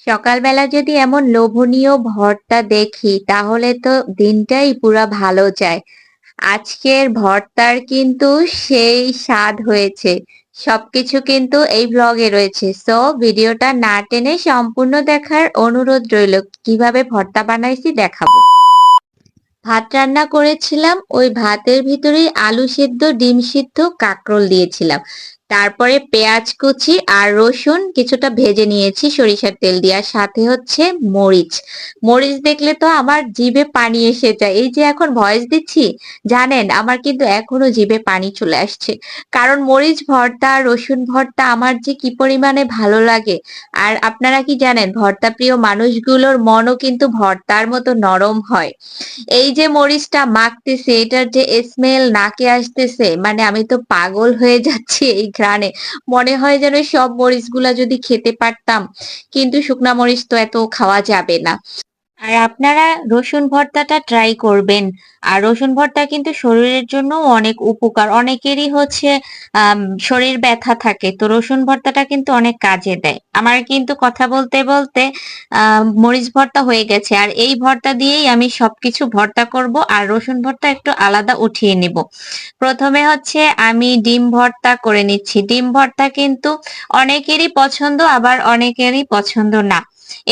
সকালবেলা যদি এমন লোভনীয় ভর্তা দেখি তাহলে তো দিনটাই পুরা ভালো যায়। আজকের ভর্তার কিন্তু সেই স্বাদ হয়েছে। সবকিছু কিন্তু এই ব্লগে রয়েছে। সো ভিডিওটা না টেনে সম্পূর্ণ দেখার অনুরোধ রইল। কিভাবে ভর্তা বানাইছি দেখাবো। ভাত রান্না করেছিলাম, ওই ভাতের ভিতরেই আলু সেদ্ধ, ডিম সিদ্ধ, কাঁকরোল দিয়েছিলাম। তারপরে পেঁয়াজ কুচি আর রসুন কিছুটা ভেজে নিয়েছি সরিষার তেল দিয়ে, আর সাথে হচ্ছে মরিচ। মরিচ দেখলে তো আমার জিভে পানি এসে যায়। এই যে এখন ভয়েস দিচ্ছি, জানেন আমার কিন্তু এখনো জিভে পানি চলে আসছে। কারণ মরিচ ভর্তা, রসুন ভর্তা আমার যে কি পরিমাণে ভালো লাগে। আর আপনারা কি জানেন, ভর্তা প্রিয় মানুষগুলোর মনও কিন্তু ভর্তার মতো নরম হয়। এই যে মরিচটা মাখতেছে, এটার যে স্মেল নাকে আসতেছে, মানে আমি তো পাগল হয়ে যাচ্ছি এই ঘ্রাণে। মনে হয় যেন সব মরিচগুলা যদি খেতে পারতাম, কিন্তু শুকনা মরিচ তো এত খাওয়া যাবে না। আর আপনারা রসুন ভর্তাটা ট্রাই করবেন। আর রসুন ভর্তা কিন্তু শরীরের জন্য অনেক উপকার। অনেকেরই হচ্ছে শরীর ব্যথা থাকে, তো রসুন ভর্তাটা কিন্তু অনেক কাজে দেয়। আমার কিন্তু কথা বলতে বলতে মরিচ ভর্তা হয়ে গেছে, আর এই ভর্তা দিয়েই আমি সবকিছু ভর্তা করব, আর রসুন ভর্তা একটু আলাদা উঠিয়ে নিব। প্রথমে হচ্ছে আমি ডিম ভর্তা করে নিচ্ছি। ডিম ভর্তা কিন্তু অনেকেরই পছন্দ, আবার অনেকেরই পছন্দ না।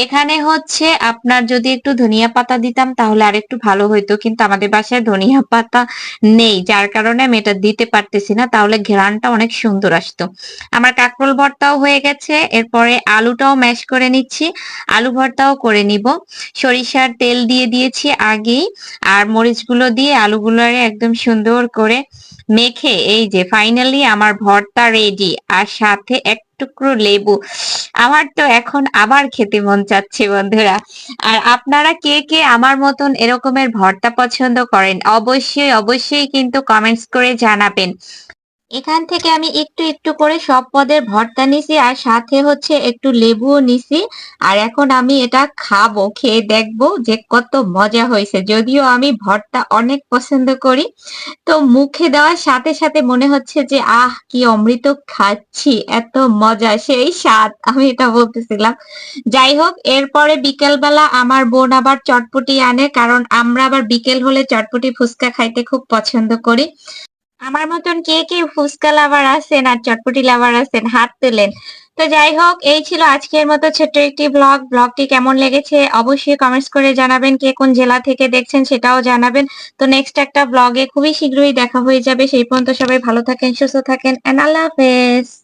এখানে হচ্ছে আপনার যদি একটু ধনিয়া পাতা দিতাম তাহলে আরেকটু ভালো হইতো, কিন্তু আমাদের বাসায় ধনিয়া পাতা নেই, যার কারণে আমি এটা দিতে পারতেছি না, তাহলে ঘ্রাণটা অনেক সুন্দর আসতো। আমার কাঁকরোল ভর্তাও হয়ে গেছে, এরপরে আলুটাও ম্যাশ করে নিচ্ছি। আলু ভর্তাও করে নিব। সরিষার তেল দিয়ে দিয়েছি আগেই, আর মরিচগুলো দিয়ে আলুগুলোরে একদম সুন্দর করে মেখে এই যে ফাইনালি আমার ভর্তা রেডি, আর সাথে এক টুকরো লেবু। আমার তো এখন আবার খেতে মন চাচ্ছে বন্ধুরা। আর আপনারা কে কে আমার মতন এরকমের ভর্তা পছন্দ করেন, অবশ্যই অবশ্যই কিন্তু কমেন্টস করে জানাবেন। এখান থেকে আমি একটু একটু করে সব পদের ভর্তা নিছি, আর সাথে হচ্ছে একটু লেবুও নিছি। আর এখন আমি এটা খাবো, খেয়ে দেখবো যে কত মজা হয়েছে। যদিও আমি ভর্তা অনেক পছন্দ করি, তো মুখে দেওয়ার সাথে সাথে মনে হচ্ছে যে আহ কি অমৃত খাচ্ছি, এত মজা, সেই স্বাদ, আমি এটা বলতেছিলাম। যাই হোক, এরপরে বিকেল বেলা আমার বোন আবার চটপটি আনে, কারণ আমরা আবার বিকেল হলে চটপটি ফুচকা খাইতে খুব পছন্দ করি। আমার মতন কে কে ফুচকা লাভার আছেন আর চটপটি লাভার আছেন, হাত তোলেন। তো যাই হোক, এই ছিল আজকের মতো ছোট্ট একটি ব্লগ। ব্লগটি কেমন লেগেছে অবশ্যই কমেন্টস করে জানাবেন। কে কোন জেলা থেকে দেখছেন সেটাও জানাবেন। তো নেক্সট একটা ব্লগে খুবই শীঘ্রই দেখা হয়ে যাবে। সেই পর্যন্ত সবাই ভালো থাকেন, সুস্থ থাকেন, এন্ড আল্লাহ হাফেজ।